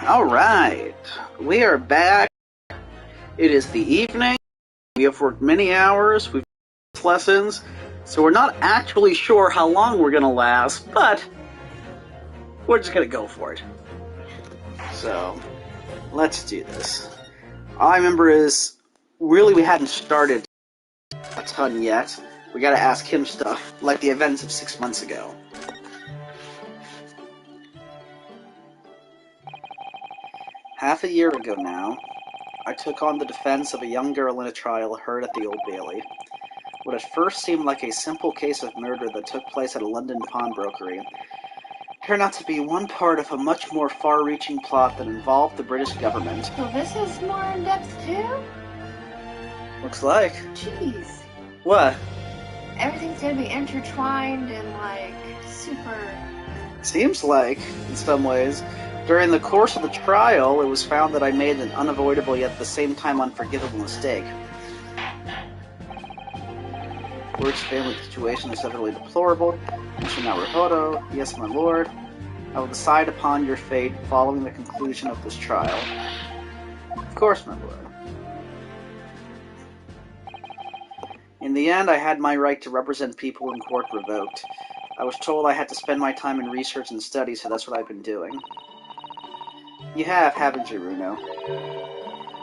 Alright, we are back. It is the evening. We have worked many hours, we've done lessons, so we're not actually sure how long we're going to last, but we're just going to go for it. So, let's do this. All I remember is, really we hadn't started a ton yet. We gotta ask him stuff, like the events of 6 months ago. Half a year ago now, I took on the defense of a young girl in a trial heard at the Old Bailey. What at first seemed like a simple case of murder that took place at a London pawnbrokery turned out to be one part of a much more far-reaching plot that involved the British government. So this is more in-depth too? Looks like. Jeez. What? Everything's gonna be intertwined and, like, super... Seems like, in some ways. During the course of the trial, it was found that I made an unavoidable yet at the same time unforgivable mistake. Lord's family situation is utterly deplorable. Mr. Naruhodo, yes, my lord. I will decide upon your fate following the conclusion of this trial. Of course, my lord. In the end, I had my right to represent people in court revoked. I was told I had to spend my time in research and study, so that's what I've been doing. You have, haven't you, Runo?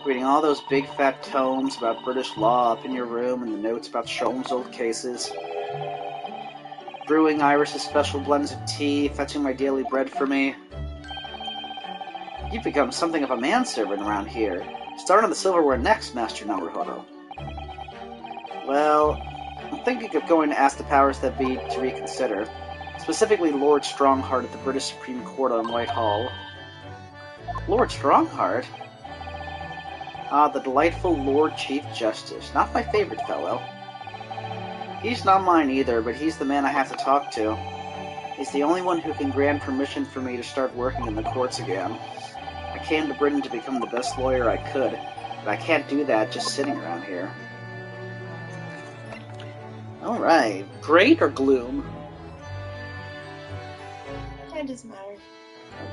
Reading all those big fat tomes about British law up in your room and the notes about Sholmes' old cases. Brewing Iris's special blends of tea, fetching my daily bread for me. You've become something of a manservant around here. Start on the silverware next, Master Naruhodo. Well, I'm thinking of going to ask the powers that be to reconsider, specifically Lord Strongheart at the British Supreme Court on Whitehall. Lord Strongheart? Ah, the delightful Lord Chief Justice. Not my favorite fellow. He's not mine either, but he's the man I have to talk to. He's the only one who can grant permission for me to start working in the courts again. I came to Britain to become the best lawyer I could, but I can't do that just sitting around here. Alright, great or gloom? It doesn't matter.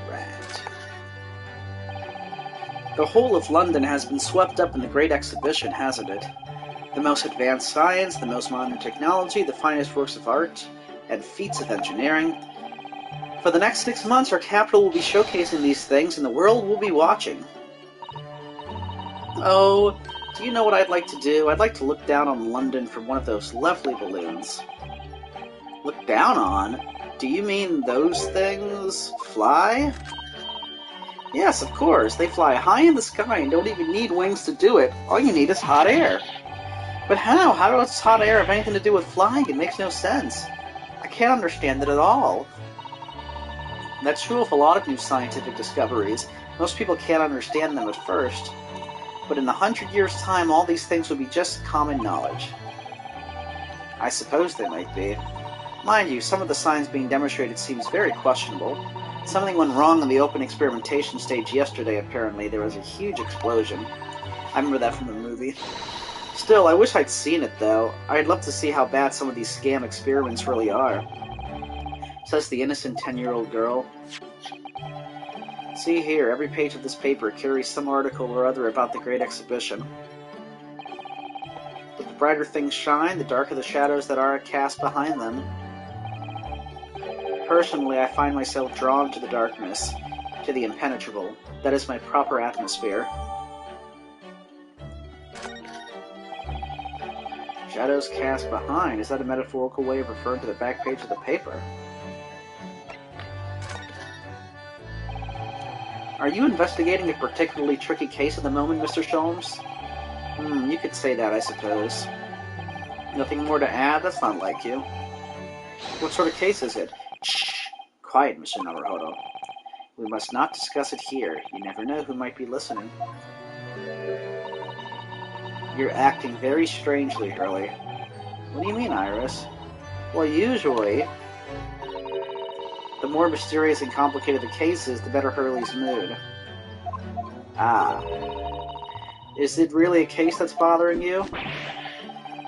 Alright. The whole of London has been swept up in the Great Exhibition, hasn't it? The most advanced science, the most modern technology, the finest works of art, and feats of engineering. For the next 6 months, our capital will be showcasing these things, and the world will be watching. Oh, do you know what I'd like to do? I'd like to look down on London from one of those lovely balloons. Look down on? Do you mean those things fly? Yes, of course. They fly high in the sky and don't even need wings to do it. All you need is hot air. But how? How does hot air have anything to do with flying? It makes no sense. I can't understand it at all. That's true of a lot of new scientific discoveries. Most people can't understand them at first. But in 100 years' time, all these things will be just common knowledge. I suppose they might be. Mind you, some of the science being demonstrated seems very questionable. Something went wrong in the open experimentation stage yesterday, apparently. There was a huge explosion. I remember that from the movie. Still, I wish I'd seen it, though. I'd love to see how bad some of these scam experiments really are. Says the innocent 10-year-old girl. See here, every page of this paper carries some article or other about the Great Exhibition. But the brighter things shine, the darker the shadows that are cast behind them. Personally, I find myself drawn to the darkness, to the impenetrable. That is my proper atmosphere. Shadows cast behind. Is that a metaphorical way of referring to the back page of the paper? Are you investigating a particularly tricky case at the moment, Mr. Sholmes? You could say that, I suppose. Nothing more to add? That's not like you. What sort of case is it? Shh! Quiet, Mr. Naruhodo. We must not discuss it here. You never know who might be listening. You're acting very strangely, Hurley. What do you mean, Iris? Well, usually, the more mysterious and complicated the case is, the better Hurley's mood. Ah. Is it really a case that's bothering you?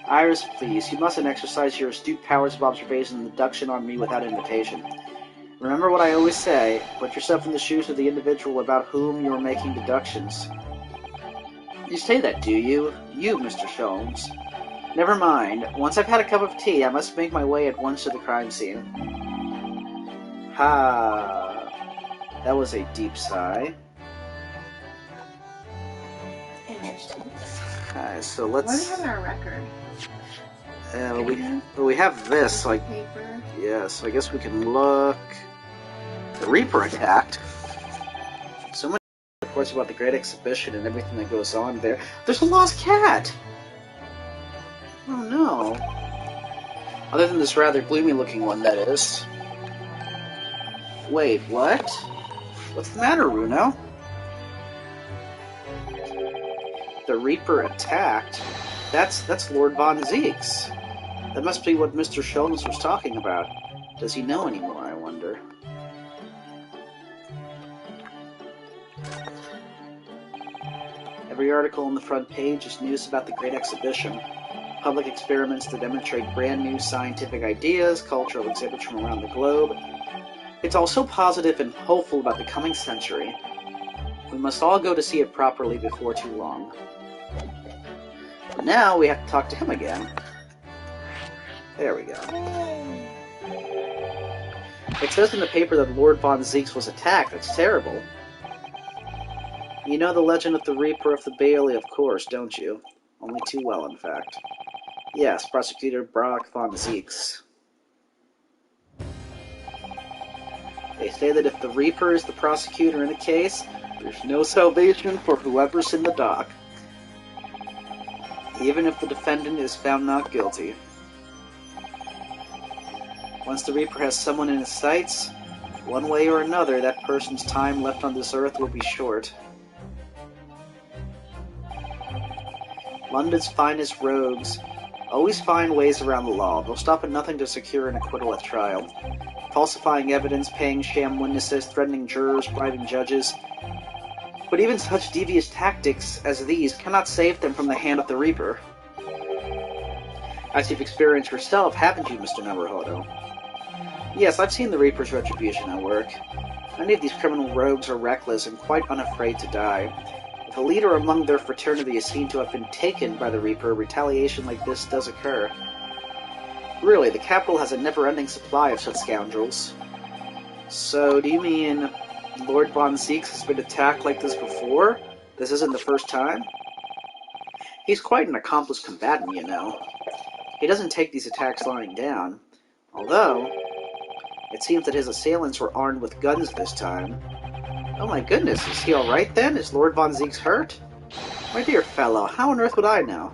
Iris, please, you mustn't exercise your astute powers of observation and deduction on me without invitation. Remember what I always say, put yourself in the shoes of the individual about whom you are making deductions. You say that, do you? You, Mr. Sholmes. Never mind. Once I've had a cup of tea, I must make my way at once to the crime scene. Ha. That was a deep sigh. So let's... What is on our record? we have this, like... Paper. Yeah, so I guess we can look... The Reaper attacked. So many reports about the Great Exhibition and everything that goes on there. There's a lost cat! Oh no. Other than this rather gloomy-looking one, that is. Wait, what? What's the matter, Runo? The Reaper attacked? That's Lord Von Zeeks. That must be what Mr. Sholmes was talking about. Does he know anymore, I wonder? Every article on the front page is news about the Great Exhibition. Public experiments to demonstrate brand new scientific ideas, cultural exhibits from around the globe. It's all so positive and hopeful about the coming century. We must all go to see it properly before too long. But now we have to talk to him again. There we go. It says in the paper that Lord Von Zeeks was attacked. That's terrible. You know the legend of the Reaper of the Bailey, of course, don't you? Only too well, in fact. Yes, Prosecutor Brock Von Zeeks. They say that if the Reaper is the prosecutor in a case, there's no salvation for whoever's in the dock. Even if the defendant is found not guilty. Once the Reaper has someone in his sights, one way or another, that person's time left on this earth will be short. London's finest rogues always find ways around the law. They'll stop at nothing to secure an acquittal at trial. Falsifying evidence, paying sham witnesses, threatening jurors, bribing judges. But even such devious tactics as these cannot save them from the hand of the Reaper. As you've experienced yourself, haven't you, Mr. Naruhodo? Yes, I've seen the Reaper's retribution at work. Many of these criminal rogues are reckless and quite unafraid to die. If a leader among their fraternity is seen to have been taken by the Reaper, retaliation like this does occur. Really, the capital has a never-ending supply of such scoundrels. So, do you mean Lord Von Zeeks has been attacked like this before? This isn't the first time? He's quite an accomplished combatant, you know. He doesn't take these attacks lying down. Although, it seems that his assailants were armed with guns this time. Oh my goodness, is he alright then? Is Lord Von Zeeks hurt? My dear fellow, how on earth would I know?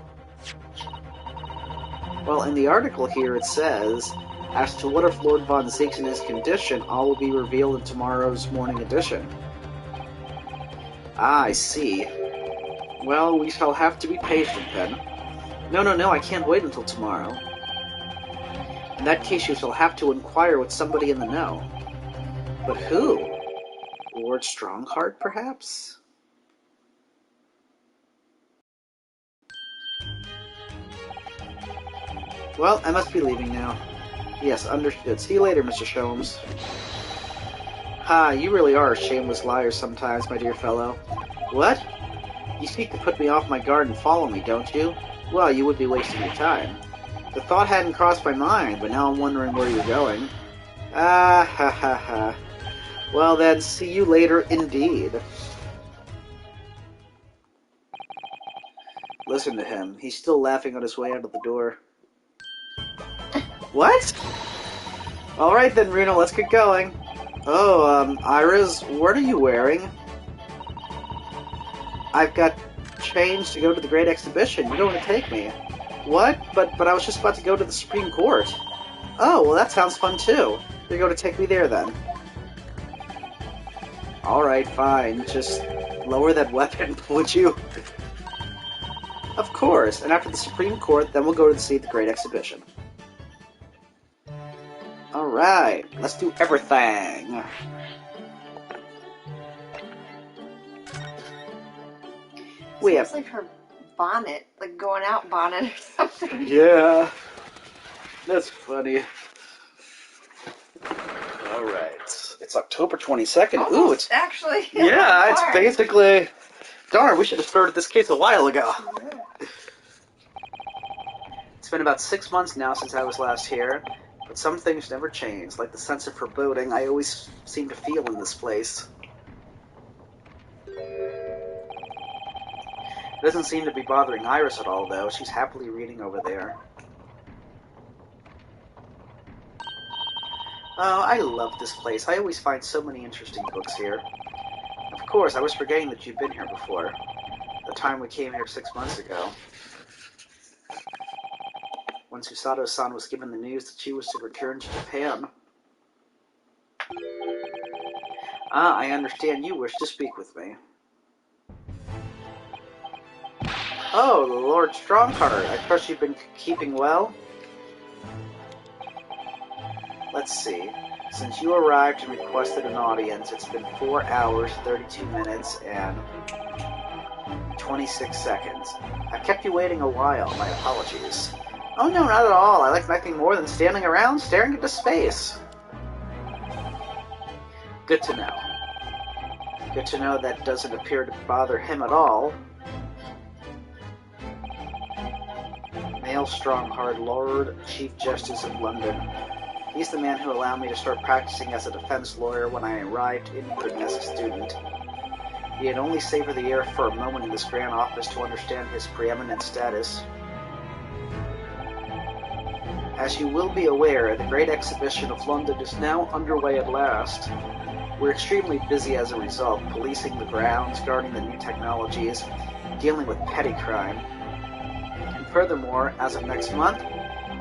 Well, in the article here it says, as to what of Lord Von Zeeks and his condition, all will be revealed in tomorrow's morning edition. Ah, I see. Well, we shall have to be patient then. No, I can't wait until tomorrow. In that case, you shall have to inquire with somebody in the know. But who? Lord Strongheart, perhaps? Well, I must be leaving now. Yes, understood. See you later, Mr. Sholmes. Ha, you really are a shameless liar sometimes, my dear fellow. What? You seek to put me off my guard and follow me, don't you? Well, you would be wasting your time. The thought hadn't crossed my mind, but now I'm wondering where you're going. Ah, ha ha ha. Well then, see you later indeed. Listen to him. He's still laughing on his way out of the door. What? Alright then, Runo, let's get going. Oh, Iris, what are you wearing? I've got change to go to the Great Exhibition. You don't want to take me. What? But I was just about to go to the Supreme Court. Oh, well that sounds fun too. You're going to take me there then. Alright, fine. Just lower that weapon, would you? Of course, and after the Supreme Court, then we'll go to see the Great Exhibition. Alright, let's do everything. Sounds like her bonnet, like going out bonnet or something. Yeah, that's funny. Alright. It's October 22nd. Almost, Ooh, it's... actually. Yeah, it's basically... Darn, we should have started this case a while ago. Yeah. It's been about 6 months now since I was last here, but some things never change, like the sense of foreboding I always seem to feel in this place. It doesn't seem to be bothering Iris at all, though. She's happily reading over there. Oh, I love this place. I always find so many interesting books here. Of course, I was forgetting that you've been here before. The time we came here 6 months ago. When Susato-san was given the news that she was to return to Japan. Ah, I understand you wish to speak with me. Oh, Lord Strongheart, I trust you've been keeping well? Let's see. Since you arrived and requested an audience, it's been 4 hours, 32 minutes, and 26 seconds. I've kept you waiting a while. My apologies. Oh no, not at all. I like nothing more than standing around staring into space. Good to know. Good to know that doesn't appear to bother him at all. Male Strongheart, Lord Chief Justice of London. He's the man who allowed me to start practicing as a defense lawyer when I arrived in Britain as a student. He had only savored the air for a moment in this grand office to understand his preeminent status. As you will be aware, the Great Exhibition of London is now underway at last. We're extremely busy as a result, policing the grounds, guarding the new technologies, dealing with petty crime. And furthermore, as of next month,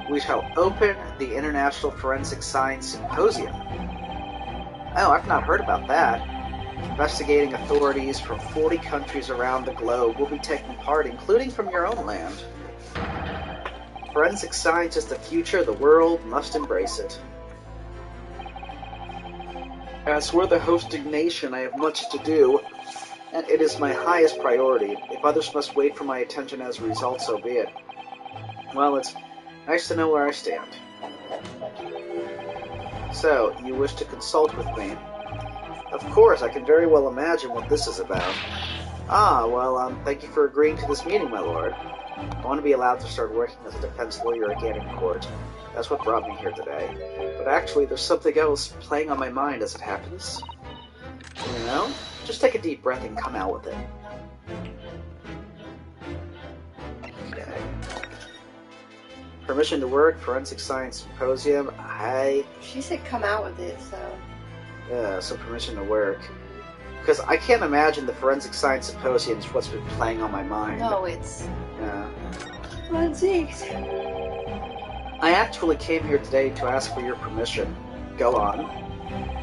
we shall open the International Forensic Science Symposium. Oh, I've not heard about that. Investigating authorities from 40 countries around the globe will be taking part, including from your own land. Forensic science is the future. The world must embrace it. As we're the hosting nation, I have much to do, and it is my highest priority. If others must wait for my attention as a result, so be it. Well, it's nice to know where I stand. So, you wish to consult with me? Of course, I can very well imagine what this is about. Ah, well, thank you for agreeing to this meeting, my lord. I want to be allowed to start working as a defense lawyer again in court. That's what brought me here today. But actually, there's something else playing on my mind as it happens. You know? Just take a deep breath and come out with it. Okay. Permission to work, Forensic Science Symposium. She said come out with it, so... Yeah, so permission to work. Because I can't imagine the Forensic Science Symposium is what's been playing on my mind. No, it's... Yeah. Forensics. I actually came here today to ask for your permission. Go on.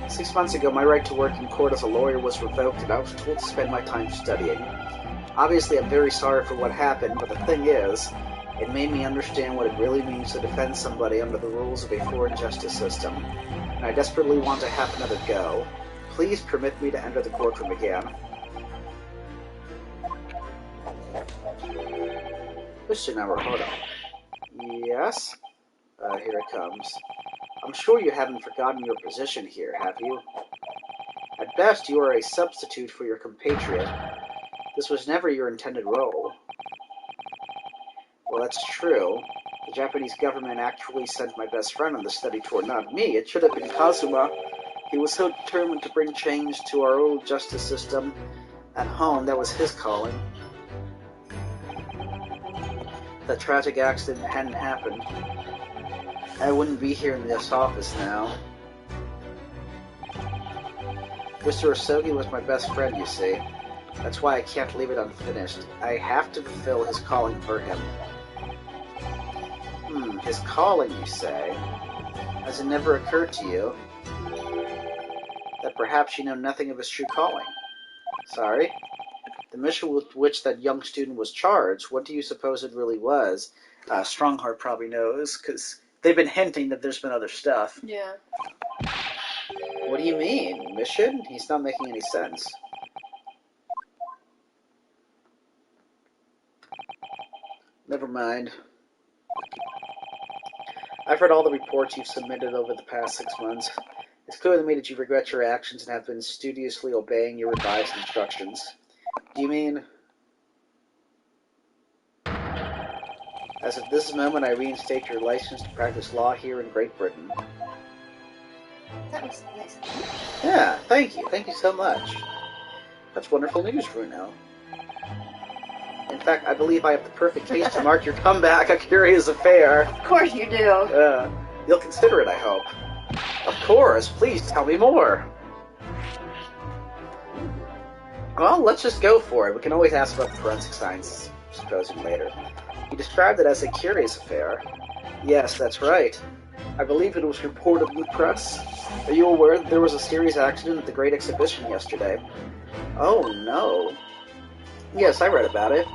6 months ago, my right to work in court as a lawyer was revoked, and I was told to spend my time studying. Obviously, I'm very sorry for what happened, but the thing is, it made me understand what it really means to defend somebody under the rules of a foreign justice system, and I desperately want to have another go. Please permit me to enter the courtroom again. Mr. Naruhodo. Yes? Here it comes. I'm sure you haven't forgotten your position here, have you? At best, you are a substitute for your compatriot. This was never your intended role. Well, that's true. The Japanese government actually sent my best friend on the study tour, not me. It should have been Kazuma. He was so determined to bring change to our old justice system at home, that was his calling. If that tragic accident hadn't happened, I wouldn't be here in this office now. Mr. Osogi was my best friend, you see. That's why I can't leave it unfinished. I have to fulfill his calling for him. His calling, you say? Has it never occurred to you that perhaps you know nothing of his true calling? Sorry? The mission with which that young student was charged, what do you suppose it really was? Strongheart probably knows, because they've been hinting that there's been other stuff. Yeah. What do you mean? Mission? He's not making any sense. Never mind. I've read all the reports you've submitted over the past 6 months. It's clear to me that you regret your actions and have been studiously obeying your revised instructions. Do you mean... As of this moment, I reinstate your license to practice law here in Great Britain. That was nice. Yeah, thank you. Thank you so much. That's wonderful news, Bruno. In fact, I believe I have the perfect case to mark your comeback a curious affair. Of course you do. You'll consider it, I hope. Of course. Please tell me more. Well, let's just go for it. We can always ask about the forensic science symposium later. You described it as a curious affair. Yes, that's right. I believe it was reported in the press. Are you aware that there was a serious accident at the Great Exhibition yesterday? Oh, no. Yes, I read about it.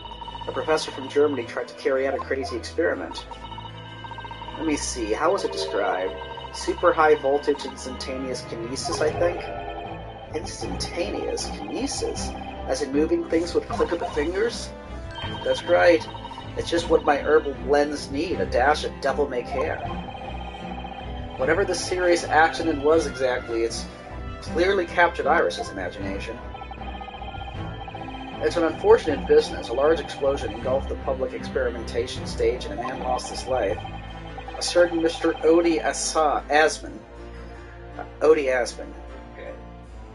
A professor from Germany tried to carry out a crazy experiment. Let me see, how was it described? Super high voltage instantaneous kinesis, I think? Instantaneous kinesis? As in moving things with a click of the fingers? That's right. It's just what my herbal blends need, a dash of devil-may-care. Whatever the serious accident was exactly, it's clearly captured Iris's imagination. It's an unfortunate business. A large explosion engulfed the public experimentation stage and a man lost his life. A certain Mr. Odie Asman,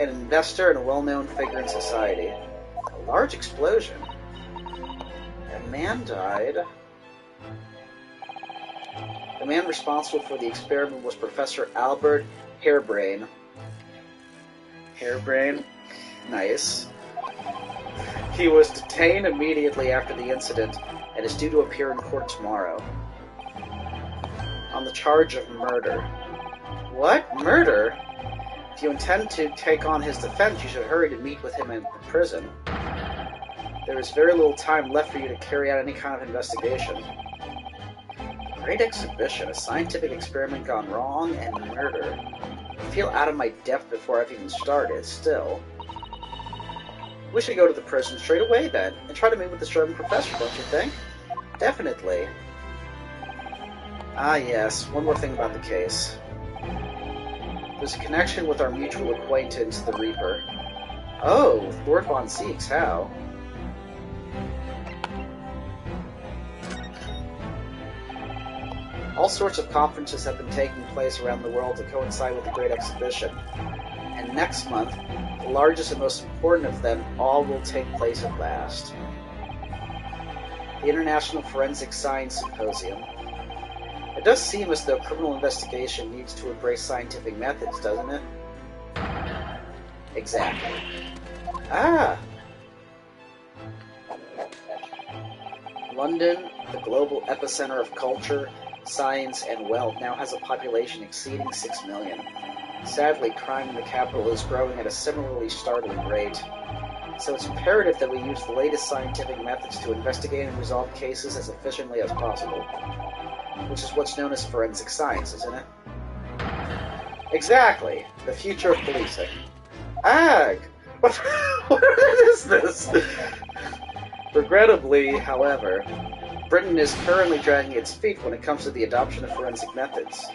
an investor and a well-known figure in society. A large explosion. A man died. The man responsible for the experiment was Professor Albert Harebrain. Harebrain? Nice. He was detained immediately after the incident and is due to appear in court tomorrow. On the charge of murder. What? Murder? If you intend to take on his defense, you should hurry to meet with him in prison. There is very little time left for you to carry out any kind of investigation. Great Exhibition, a scientific experiment gone wrong, and murder. I feel out of my depth before I've even started, still. We should go to the prison straight away, then, and try to meet with the German professor, don't you think? Definitely. Ah, yes, one more thing about the case. There's a connection with our mutual acquaintance, the Reaper. Oh, with Lord Von Zieks, how? All sorts of conferences have been taking place around the world to coincide with the Great Exhibition. And next month, the largest and most important of them all will take place at last. The International Forensic Science Symposium. It does seem as though criminal investigation needs to embrace scientific methods, doesn't it? Exactly. Ah! London, the global epicenter of culture, science, and wealth, now has a population exceeding 6 million. Sadly, crime in the capital is growing at a similarly startling rate. So it's imperative that we use the latest scientific methods to investigate and resolve cases as efficiently as possible. Which is what's known as forensic science, isn't it? Exactly. The future of policing. Ag! What is this? Regrettably, however, Britain is currently dragging its feet when it comes to the adoption of forensic methods.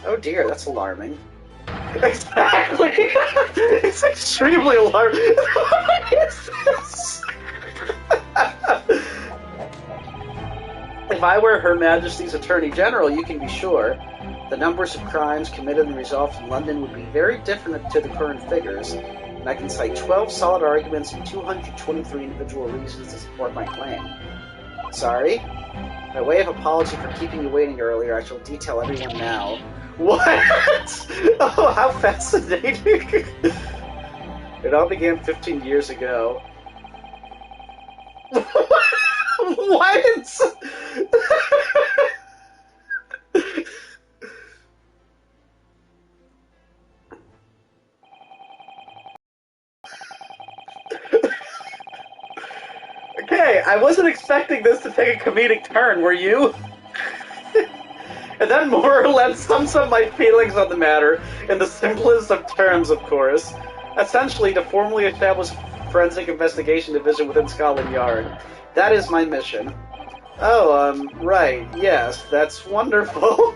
Oh dear, that's alarming. Exactly! It's extremely alarming. What is this? If I were Her Majesty's Attorney General, you can be sure the numbers of crimes committed and resolved in London would be very different to the current figures, and I can cite 12 solid arguments and 223 individual reasons to support my claim. Sorry? By way of apology for keeping you waiting earlier, I shall detail everyone now. What? Oh, how fascinating. It all began 15 years ago. What? Okay, I wasn't expecting this to take a comedic turn, were you? And then more or less sums up my feelings on the matter in the simplest of terms, of course. Essentially, to formally establish a forensic investigation division within Scotland Yard. That is my mission. Oh, right, yes, that's wonderful.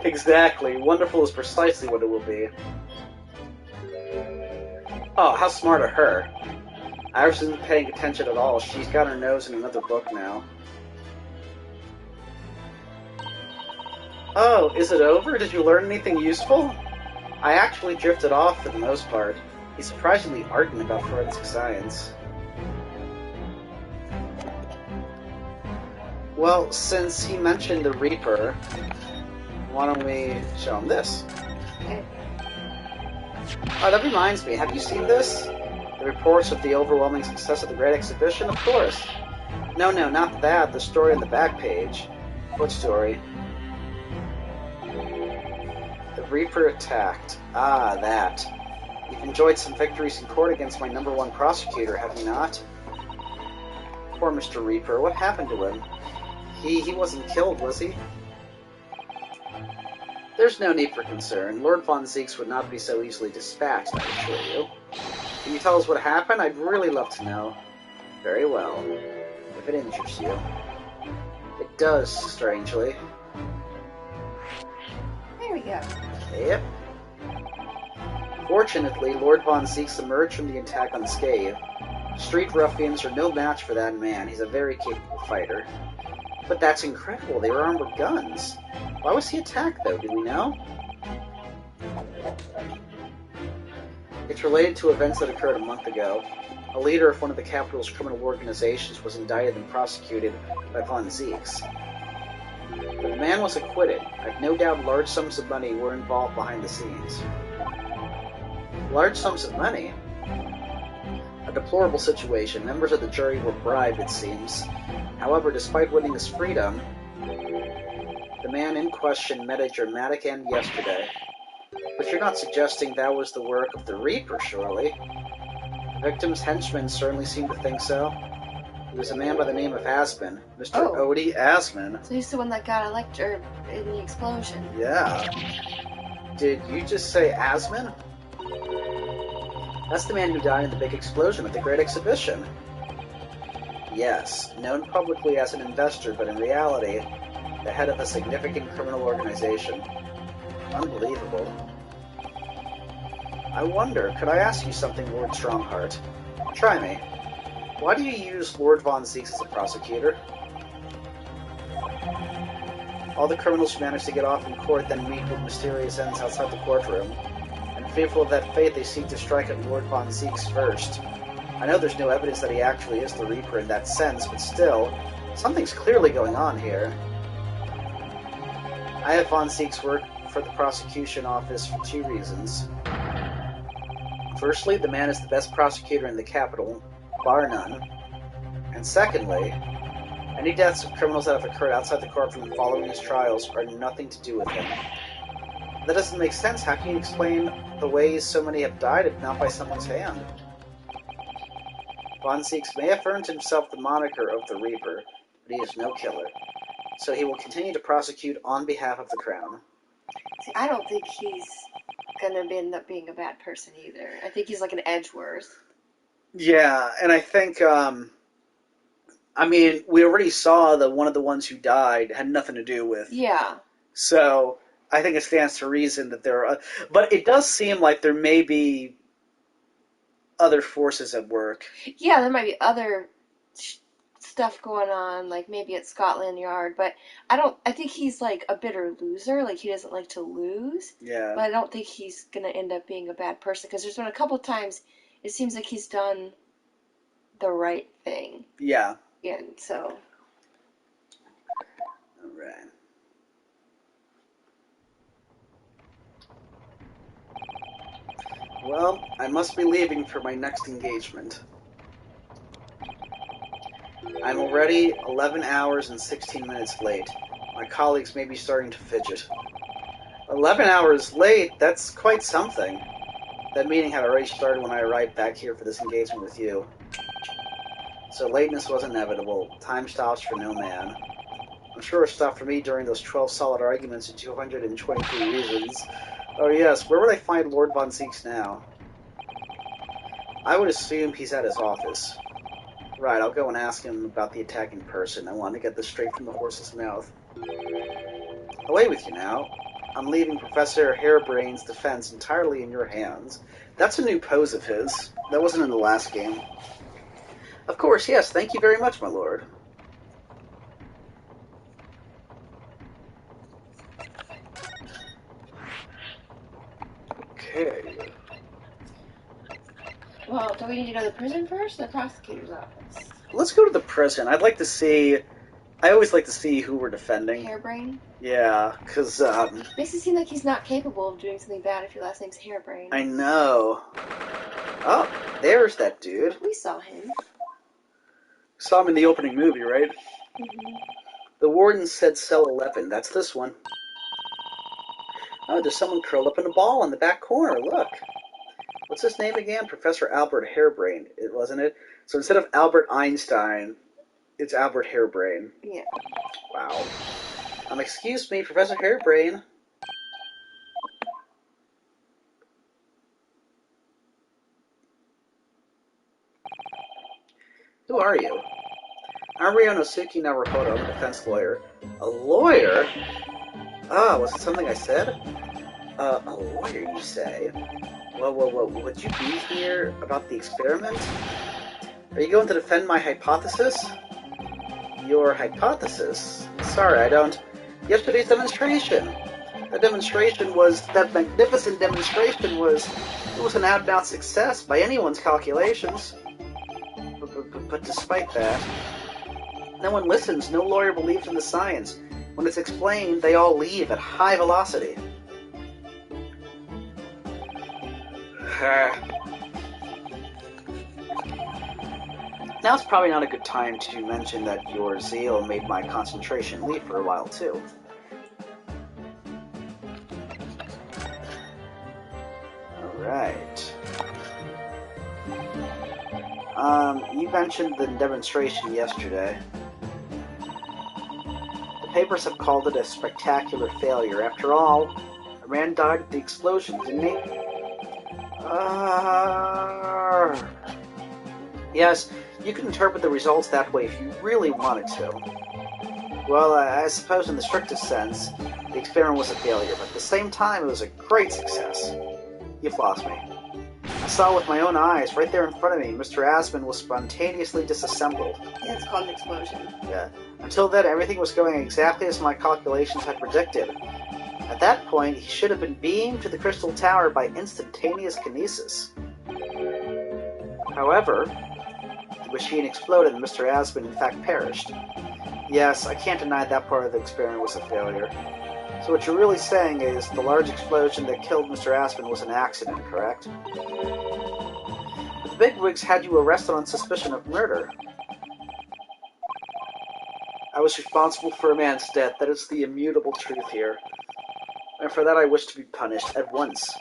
Exactly. Wonderful is precisely what it will be. Oh, how smart of her. Iris isn't paying attention at all. She's got her nose in another book now. Oh, is it over? Did you learn anything useful? I actually drifted off for the most part. He's surprisingly ardent about forensic science. Well, since he mentioned the Reaper, why don't we show him this? Oh, that reminds me, have you seen this? The reports of the overwhelming success of the Great Exhibition? Of course. No, not that. The story on the back page. What story? The Reaper attacked. Ah, that. You've enjoyed some victories in court against my #1 prosecutor, have you not? Poor Mr. Reaper. What happened to him? He wasn't killed, was he? There's no need for concern. Lord Von Zieks would not be so easily dispatched, I assure you. Can you tell us what happened? I'd really love to know. Very well. If it interests you. It does, strangely. There we go. Yep. Fortunately, Lord Von Zieks emerged from the attack unscathed. Street ruffians are no match for that man. He's a very capable fighter. But that's incredible. They were armed with guns. Why was he attacked, though? Do we know? It's related to events that occurred a month ago. A leader of one of the capital's criminal organizations was indicted and prosecuted by Von Zieks. But the man was acquitted. I've no doubt large sums of money were involved behind the scenes. Large sums of money? A deplorable situation. Members of the jury were bribed, it seems. However, despite winning his freedom, the man in question met a dramatic end yesterday. But you're not suggesting that was the work of the Reaper, surely? The victim's henchmen certainly seem to think so. He was a man by the name of Asman, Mr. Odie Asman. So he's the one that got electrocuted in the explosion. Yeah. Did you just say Asman? That's the man who died in the big explosion at the Great Exhibition. Yes, known publicly as an investor, but in reality, the head of a significant criminal organization. Unbelievable. I wonder, could I ask you something, Lord Strongheart? Try me. Why do you use Lord Von Zieks as a prosecutor? All the criminals who manage to get off in court then meet with mysterious ends outside the courtroom. And fearful of that fate, they seek to strike at Lord Von Zieks first. I know there's no evidence that he actually is the Reaper in that sense, but still, something's clearly going on here. I have Von Zieks work for the prosecution office for 2 reasons. Firstly, the man is the best prosecutor in the capital, bar none. And secondly, any deaths of criminals that have occurred outside the courtroom following his trials are nothing to do with him. That doesn't make sense. How can you explain the ways so many have died if not by someone's hand? Von Zieks may have earned himself the moniker of the Reaper, but he is no killer. So he will continue to prosecute on behalf of the Crown. See, I don't think he's gonna end up being a bad person either. I think he's like an Edgeworth. Yeah, and I think, I mean, we already saw that one of the ones who died had nothing to do with. Yeah. So I think it stands to reason that there are, but it does seem like there may be other forces at work. Yeah, there might be other stuff going on, like maybe at Scotland Yard, but I think he's like a bitter loser, like he doesn't like to lose. Yeah. But I don't think he's gonna end up being a bad person, because there's been a couple times it seems like he's done the right thing. Yeah. And so. Alright. Well, I must be leaving for my next engagement. I'm already 11 hours and 16 minutes late. My colleagues may be starting to fidget. 11 hours late? That's quite something. That meeting had already started when I arrived back here for this engagement with you. So lateness was inevitable. Time stops for no man. I'm sure it stopped for me during those 12 solid arguments and 223 reasons. Oh yes, where would I find Lord Von Zieks now? I would assume he's at his office. Right, I'll go and ask him about the attack in person. I want to get this straight from the horse's mouth. Away with you now. I'm leaving Professor Harebrain's defense entirely in your hands. That's a new pose of his. That wasn't in the last game. Of course, yes. Thank you very much, my lord. Okay. Well, do we need to go to the prison first or the prosecutor's office? Let's go to the prison. I'd like to see... I always like to see who we're defending. Harebrain? Yeah, because, Makes it seem like he's not capable of doing something bad if your last name's Harebrain. I know. Oh, there's that dude. We saw him. Saw him in the opening movie, right? Mm-hmm. The warden said cell 11. That's this one. Oh, there's someone curled up in a ball in the back corner. Look. What's his name again? Professor Albert Harebrain, wasn't it? So instead of Albert Einstein, it's Albert Harebrain. Yeah. Wow. Excuse me, Professor Harebrain. Who are you? I'm Ryonosuke Naruhodo, I'm a defense lawyer. A lawyer? Ah, was it something I said? A lawyer, you say? Whoa, would you be here about the experiment? Are you going to defend my hypothesis? Your hypothesis? Sorry, I don't. Yesterday's demonstration. That magnificent demonstration was an out-and-out success by anyone's calculations. But despite that, no one listens, no lawyer believes in the science. When it's explained, they all leave at high velocity. Now it's probably not a good time to mention that your zeal made my concentration leave for a while, too. Alright. You mentioned the demonstration yesterday. The papers have called it a spectacular failure. After all, a man died at the explosion, didn't he? Yes, you could interpret the results that way if you really wanted to. Well, I suppose in the strictest sense, the experiment was a failure, but at the same time, it was a great success. You've lost me. I saw with my own eyes, right there in front of me, Mr. Asman was spontaneously disassembled. Yeah, it's called an explosion. Yeah. Until then, everything was going exactly as my calculations had predicted. At that point, he should have been beamed to the Crystal Tower by instantaneous kinesis. However, the machine exploded and Mr. Asman in fact perished. Yes, I can't deny that part of the experiment was a failure. So what you're really saying is the large explosion that killed Mr. Asman was an accident, correct? But the bigwigs had you arrested on suspicion of murder. I was responsible for a man's death. That is the immutable truth here. And for that I wish to be punished at once.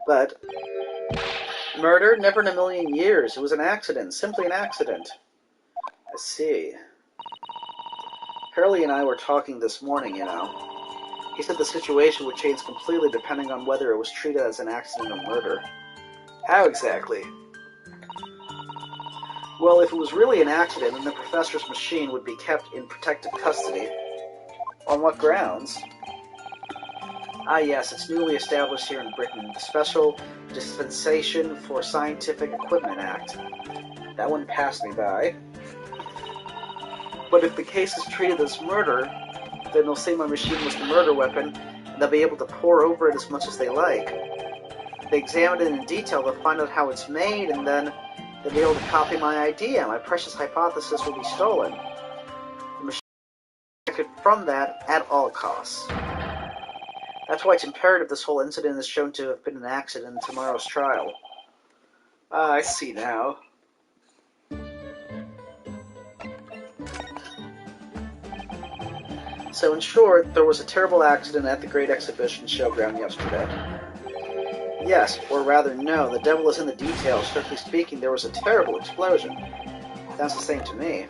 But murder? Never in a million years. It was an accident. Simply an accident. I see. Hurley and I were talking this morning, you know. He said the situation would change completely depending on whether it was treated as an accident or murder. How exactly? Well, if it was really an accident, then the professor's machine would be kept in protective custody. On what grounds? Ah, yes, it's newly established here in Britain, the Special Dispensation for Scientific Equipment Act. That one passed me by. But if the case is treated as murder, then they'll say my machine was the murder weapon, and they'll be able to pour over it as much as they like. If they examine it in detail, they'll find out how it's made, and then they'll be able to copy my idea. My precious hypothesis will be stolen. The machine will be protected from that at all costs. That's why it's imperative this whole incident is shown to have been an accident in tomorrow's trial. Ah, I see now. So in short, there was a terrible accident at the Great Exhibition Showground yesterday. Yes, or rather no, the devil is in the details. Strictly speaking, there was a terrible explosion. That's the same to me.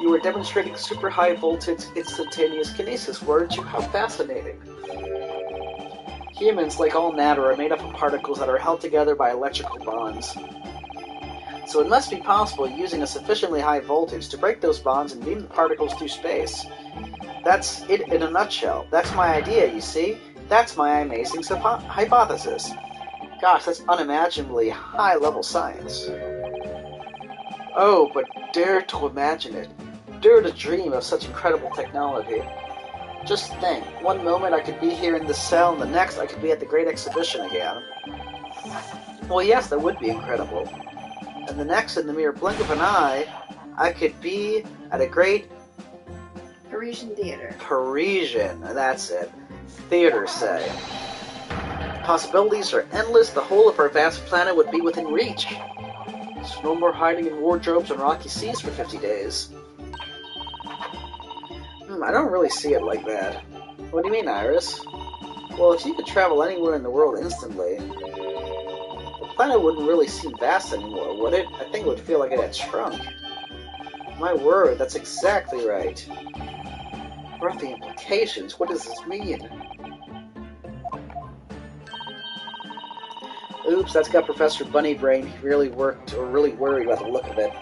You were demonstrating super high voltage instantaneous kinesis, weren't you? How fascinating. Humans, like all matter, are made up of particles that are held together by electrical bonds. So it must be possible, using a sufficiently high voltage, to break those bonds and beam the particles through space. That's it in a nutshell. That's my idea, you see? That's my amazing hypothesis. Gosh, that's unimaginably high-level science. Oh, but dare to imagine it. Dare to dream of such incredible technology. Just think, one moment I could be here in this cell, and the next I could be at the Great Exhibition again. Well, yes, that would be incredible. And the next, in the mere blink of an eye, I could be at a great Parisian theater. Parisian, that's it. Theater, say. Possibilities are endless. The whole of our vast planet would be within reach. There's no more hiding in wardrobes on rocky seas for 50 days. I don't really see it like that. What do you mean, Iris? Well, if you could travel anywhere in the world instantly, the planet wouldn't really seem vast anymore, would it? I think it would feel like it had shrunk. My word, that's exactly right. What are the implications? What does this mean? Oops, that's got Professor Bunnybrain really worried about the look of it.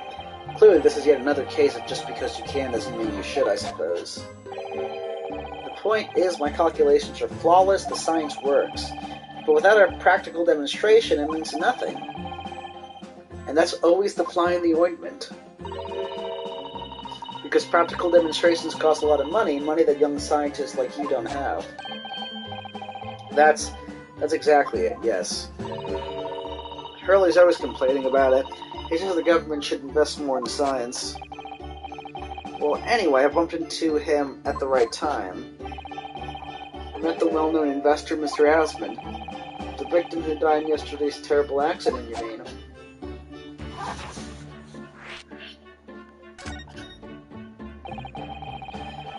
Clearly, this is yet another case of just because you can doesn't mean you should, I suppose. The point is, my calculations are flawless, the science works. But without a practical demonstration, it means nothing. And that's always the fly in the ointment. Because practical demonstrations cost a lot of money that young scientists like you don't have. That's exactly it, yes. Hurley's always complaining about it. He says the government should invest more in science. Well, anyway, I bumped into him at the right time. I met the well-known investor, Mr. Asman. The victim who died in yesterday's terrible accident, you mean?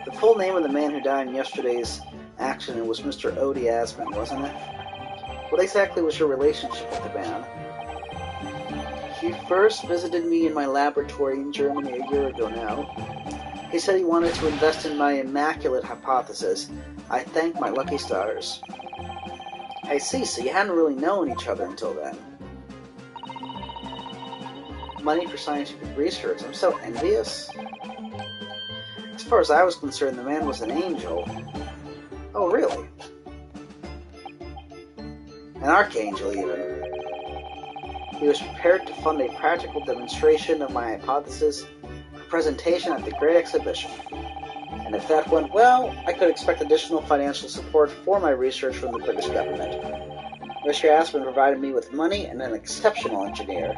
The full name of the man who died in yesterday's accident was Mr. Odie Asman, wasn't it? What exactly was your relationship with the man? He first visited me in my laboratory in Germany a year ago now. He said he wanted to invest in my immaculate hypothesis. I thanked my lucky stars. I see, so you hadn't really known each other until then. Money for scientific research. I'm so envious. As far as I was concerned, the man was an angel. Oh, really? An archangel, even. He was prepared to fund a practical demonstration of my hypothesis for presentation at the Great Exhibition. And if that went well, I could expect additional financial support for my research from the British government. Mr. Aspen provided me with money and an exceptional engineer.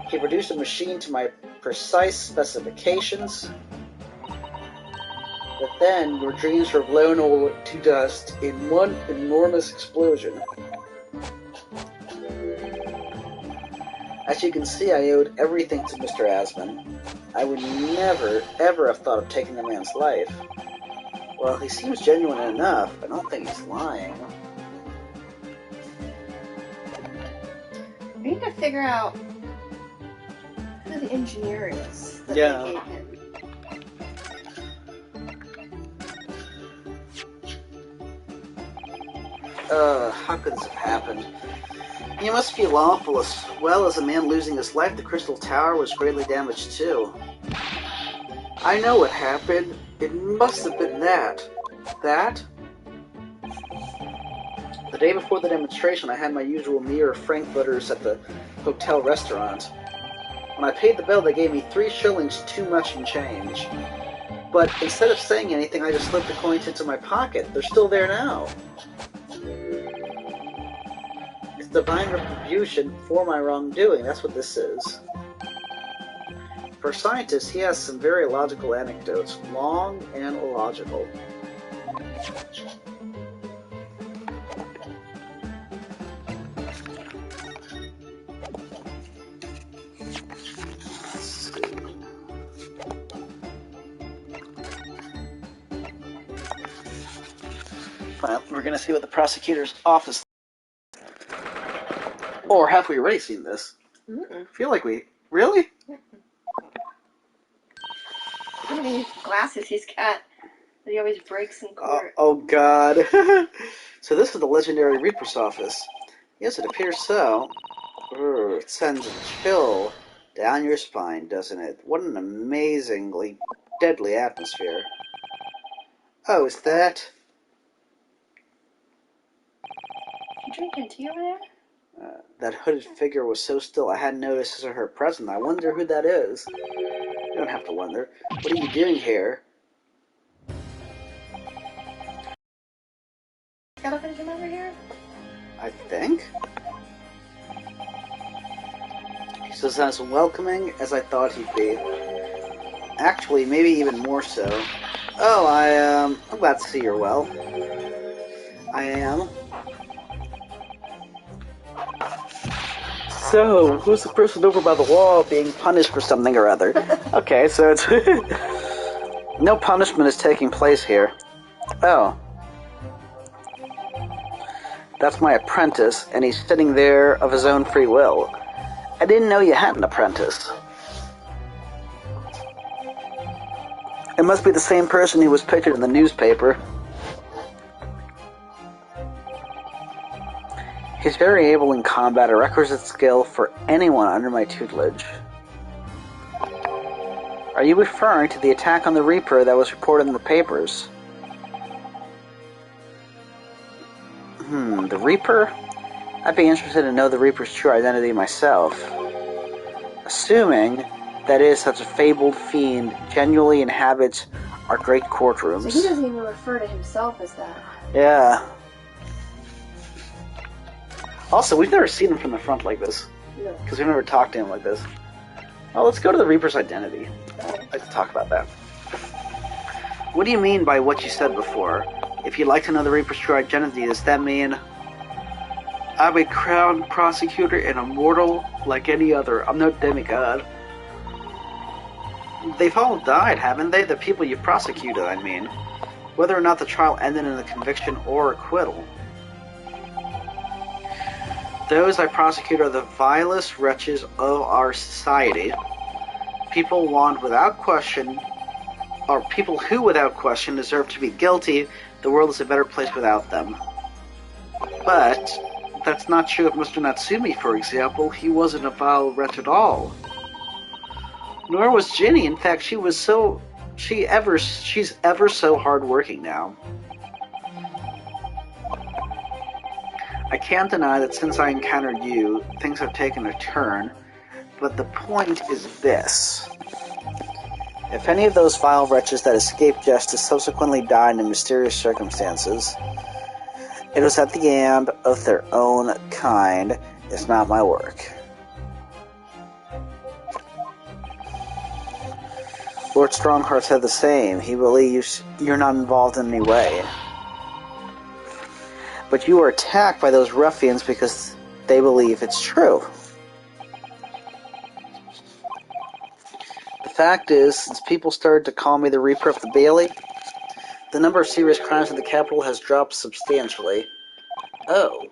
He produced a machine to my precise specifications. But then, your dreams were blown to dust in one enormous explosion. As you can see, I owed everything to Mr. Asman. I would never, ever have thought of taking the man's life. Well, he seems genuine enough. I don't think he's lying. We need to figure out who the engineer is that they gave him. How could this have happened? You must feel awful. As well as a man losing his life, the Crystal Tower was greatly damaged too. I know what happened. It must have been that. That? The day before the demonstration, I had my usual meal of frankfurters at the hotel restaurant. When I paid the bill, they gave me 3 shillings too much in change. But instead of saying anything, I just slipped the coins into my pocket. They're still there now. It's divine retribution for my wrongdoing. That's what this is. For a scientist, he has some very illogical anecdotes. Long and illogical. Well, we're going to see what the prosecutor's office... Or have we already seen this? I feel like we... Really? How many glasses he's got that he always breaks in court? Oh God. So this is the legendary Reaper's office. Yes, it appears so. It sends a chill down your spine, doesn't it? What an amazingly deadly atmosphere. Oh, is that... You drinking tea over there? That hooded figure was so still I hadn't noticed her presence. I wonder who that is. You don't have to wonder. What are you doing here? Gotta come over here? I think. He's as welcoming as I thought he'd be. Actually, maybe even more so. Oh, I'm glad to see you're well. I am. So, who's the person over by the wall being punished for something or other? Okay, so it's... No punishment is taking place here. Oh. That's my apprentice, and he's sitting there of his own free will. I didn't know you had an apprentice. It must be the same person who was pictured in the newspaper. He's very able in combat, a requisite skill for anyone under my tutelage. Are you referring to the attack on the Reaper that was reported in the papers? The Reaper? I'd be interested to know the Reaper's true identity myself. Assuming, that is, such a fabled fiend genuinely inhabits our great courtrooms. So he doesn't even refer to himself as that. Yeah. Also, we've never seen him from the front like this. No. Because we've never talked to him like this. Well, let's go to the Reaper's identity. I'd like to talk about that. What do you mean by what you said before? If you'd like to know the Reaper's true identity, does that mean... I'm a crown prosecutor and a mortal like any other. I'm no demigod. They've all died, haven't they? The people you prosecuted, I mean. Whether or not the trial ended in a conviction or acquittal. Those I prosecute are the vilest wretches of our society. People want without question, or people who without question deserve to be guilty. The world is a better place without them. But that's not true of Mr. Natsumi, for example. He wasn't a vile wretch at all. Nor was Ginny. In fact, she's ever so hard-working now. I can't deny that since I encountered you, things have taken a turn, but the point is this. If any of those vile wretches that escaped justice subsequently died in mysterious circumstances, it was at the hand of their own kind. It's not my work. Lord Strongheart said the same. He believes you're not involved in any way. But you were attacked by those ruffians because they believe it's true. The fact is, since people started to call me the Reaper of the Bailey, the number of serious crimes in the capital has dropped substantially. Oh.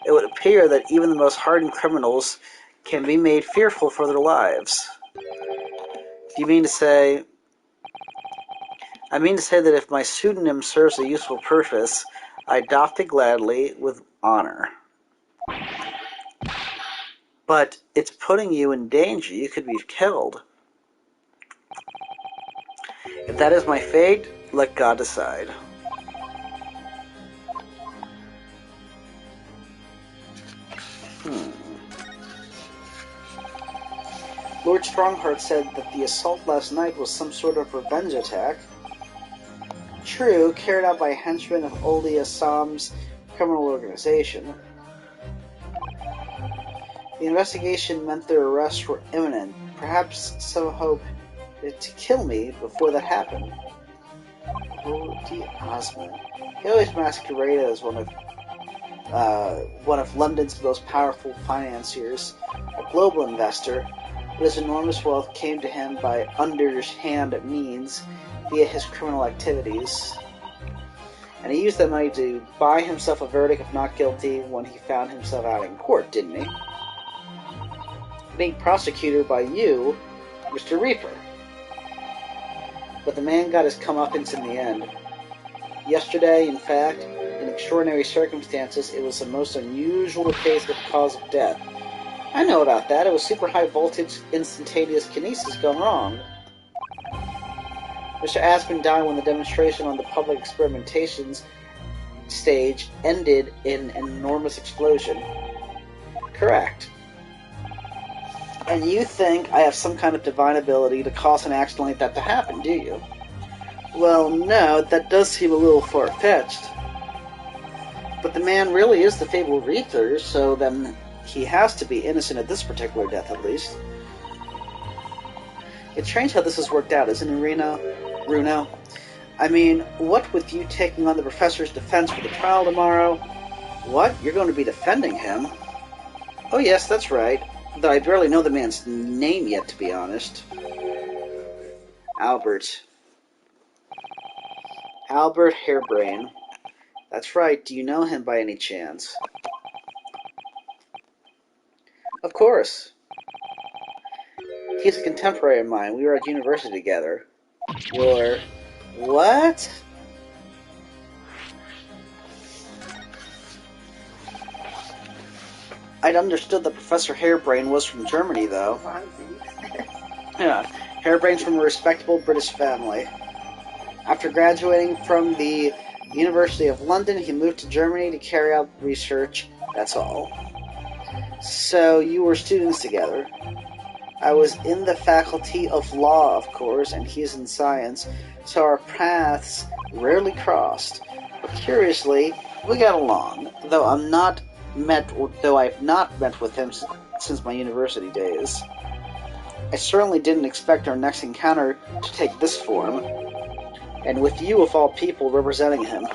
It would appear that even the most hardened criminals can be made fearful for their lives. Do you mean to say... I mean to say that if my pseudonym serves a useful purpose, I adopt it gladly, with honor. But it's putting you in danger. You could be killed. If that is my fate, let God decide. Lord Strongheart said that the assault last night was some sort of revenge attack. True, carried out by henchmen of Old Assam's criminal organization. The investigation meant their arrests were imminent. Perhaps some hope to kill me before that happened. Osmond. He always masqueraded as one of London's most powerful financiers, a global investor, but his enormous wealth came to him by underhand means via his criminal activities. And he used that money to buy himself a verdict of not guilty when he found himself out in court, didn't he? Being prosecuted by you, Mr. Reaper. But the man got his comeuppance in the end. Yesterday, in fact, in extraordinary circumstances, it was the most unusual case of cause of death. I know about that. It was super high voltage instantaneous kinesis gone wrong. Mr. Aspen died when the demonstration on the public experimentations stage ended in an enormous explosion. Correct. And you think I have some kind of divine ability to cause an accident like that to happen, do you? Well, no, that does seem a little far-fetched. But the man really is the fabled Reaper, so then he has to be innocent of this particular death, at least. It's strange how this has worked out, isn't it, Runo? I mean, what with you taking on the professor's defense for the trial tomorrow? What? You're going to be defending him? Oh yes, that's right. Though I barely know the man's name yet, to be honest. Albert. Albert Hairbrain. That's right. Do you know him by any chance? Of course. He's a contemporary of mine. We were at university together. You're... What? I'd understood that Professor Hairbrain was from Germany, though. Yeah, Hairbrain's from a respectable British family. After graduating from the University of London, he moved to Germany to carry out research, that's all. So, you were students together. I was in the Faculty of Law, of course, and he is in science, so our paths rarely crossed. But curiously, we got along, though I've not met with him since my university days. I certainly didn't expect our next encounter to take this form, and with you, of all people, representing him.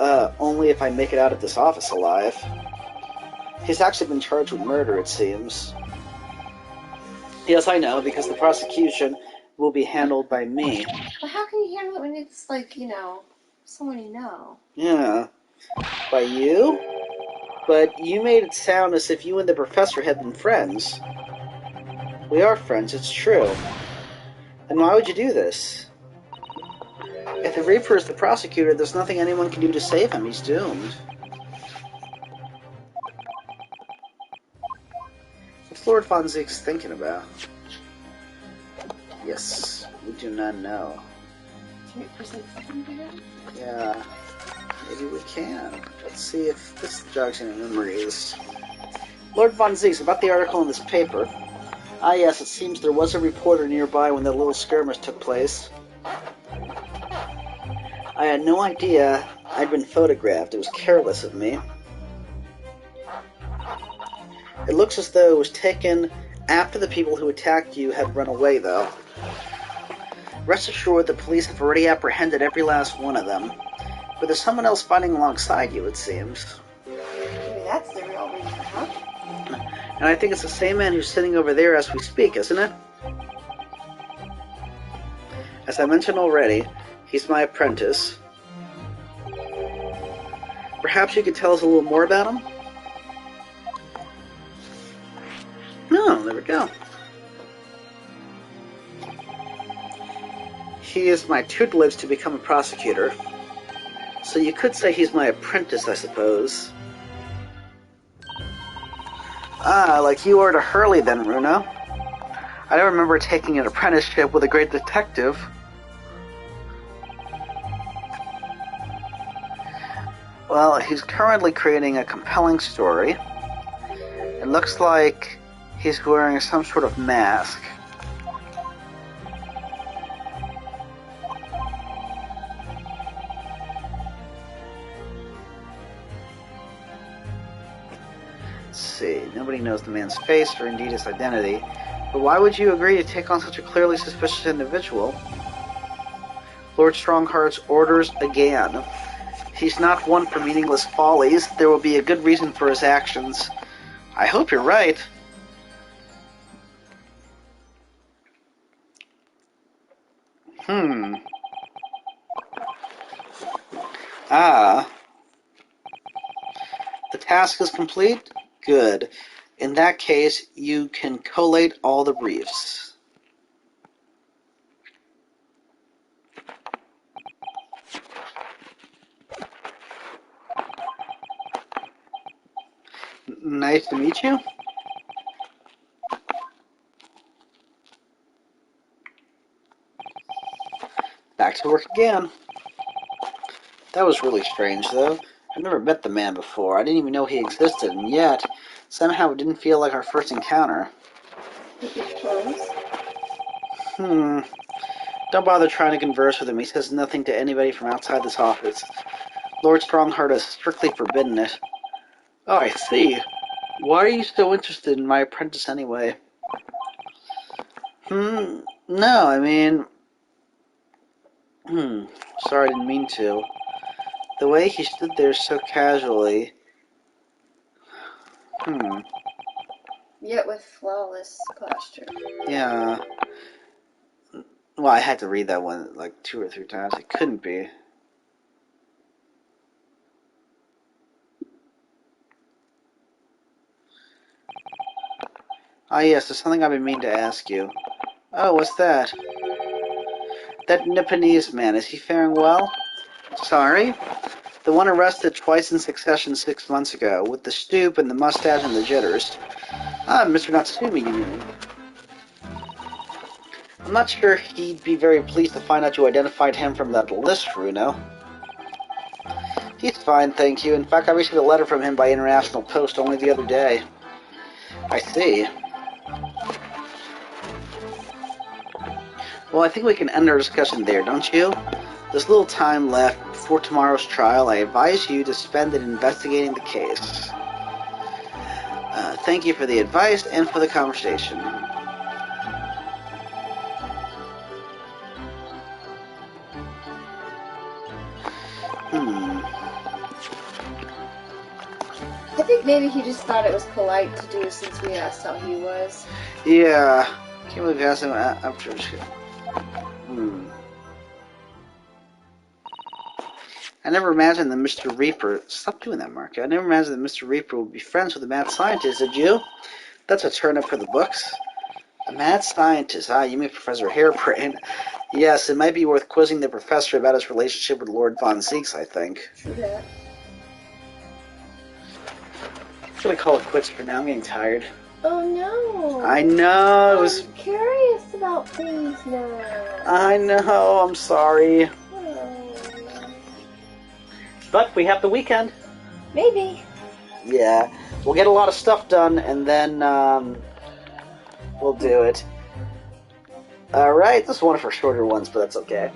Only if I make it out of this office alive. He's actually been charged with murder, it seems. Yes, I know, because the prosecution will be handled by me. But how can you handle it when it's like, someone you know? Yeah. By you? But you made it sound as if you and the professor had been friends. We are friends, it's true. Then why would you do this? If the Reaper is the prosecutor, there's nothing anyone can do to save him. He's doomed. What's Lord Von Zieg's thinking about? Yes, we do not know. Can we present something to him? Yeah, maybe we can. Let's see if this jogs any memories. Lord Von Zieg's about the article in this paper. Ah yes, it seems there was a reporter nearby when the little skirmish took place. I had no idea I'd been photographed. It was careless of me. It looks as though it was taken after the people who attacked you had run away, though. Rest assured, the police have already apprehended every last one of them. But there's someone else fighting alongside you, it seems. Maybe that's the real reason, huh? And I think it's the same man who's sitting over there as we speak, isn't it? As I mentioned already, he's my apprentice. Perhaps you could tell us a little more about him? No, there we go. He is my tutelage to become a prosecutor. So you could say he's my apprentice, I suppose. Ah, like you are to Hurley then, Runo. I don't remember taking an apprenticeship with a great detective. Well, he's currently creating a compelling story. It looks like he's wearing some sort of mask. Let's see, nobody knows the man's face or indeed his identity. But why would you agree to take on such a clearly suspicious individual? Lord Strongheart's orders again. He's not one for meaningless follies. There will be a good reason for his actions. I hope you're right. Ah. The task is complete? Good. In that case, you can collate all the briefs. Nice to meet you. back to work again. That was really strange, though. I've never met the man before. I didn't even know he existed, and yet, somehow it didn't feel like our first encounter. Don't bother trying to converse with him. He says nothing to anybody from outside this office. Lord Strongheart has strictly forbidden it. Oh, I see. Why are you so interested in my apprentice anyway? No, I mean... Sorry, I didn't mean to. The way he stood there so casually... Yet with flawless posture. Yeah. Well, I had to read that one like 2 or 3 times. It couldn't be. Ah, yes, there's something I've been meaning to ask you. Oh, what's that? That Nipponese man, is he faring well? Sorry? The one arrested twice in succession 6 months ago, with the stoop and the mustache and the jitters. Ah, Mr. Natsumi, you mean? I'm not sure he'd be very pleased to find out you identified him from that list, Bruno. He's fine, thank you. In fact, I received a letter from him by international post only the other day. I see. Well, I think we can end our discussion there, don't you? There's little time left before tomorrow's trial. I advise you to spend it investigating the case. Thank you for the advice and for the conversation. I think maybe he just thought it was polite to do since we asked how he was. Yeah. Can't believe you asked him after. I never imagined that Mr. Reaper... Stop doing that, Mark. I never imagined that Mr. Reaper would be friends with a mad scientist, did you? That's a turn-up for the books. A mad scientist? Ah, you mean Professor Hairbrain. Yes, it might be worth quizzing the professor about his relationship with Lord Von Zieks, I think. True that. I'm gonna call it quits for now. I'm getting tired. Oh no! I know. I'm curious about things now. I know. I'm sorry. Oh. But we have the weekend. Maybe. Yeah. We'll get a lot of stuff done, and then we'll do it. Alright, this is one of our shorter ones, but that's okay.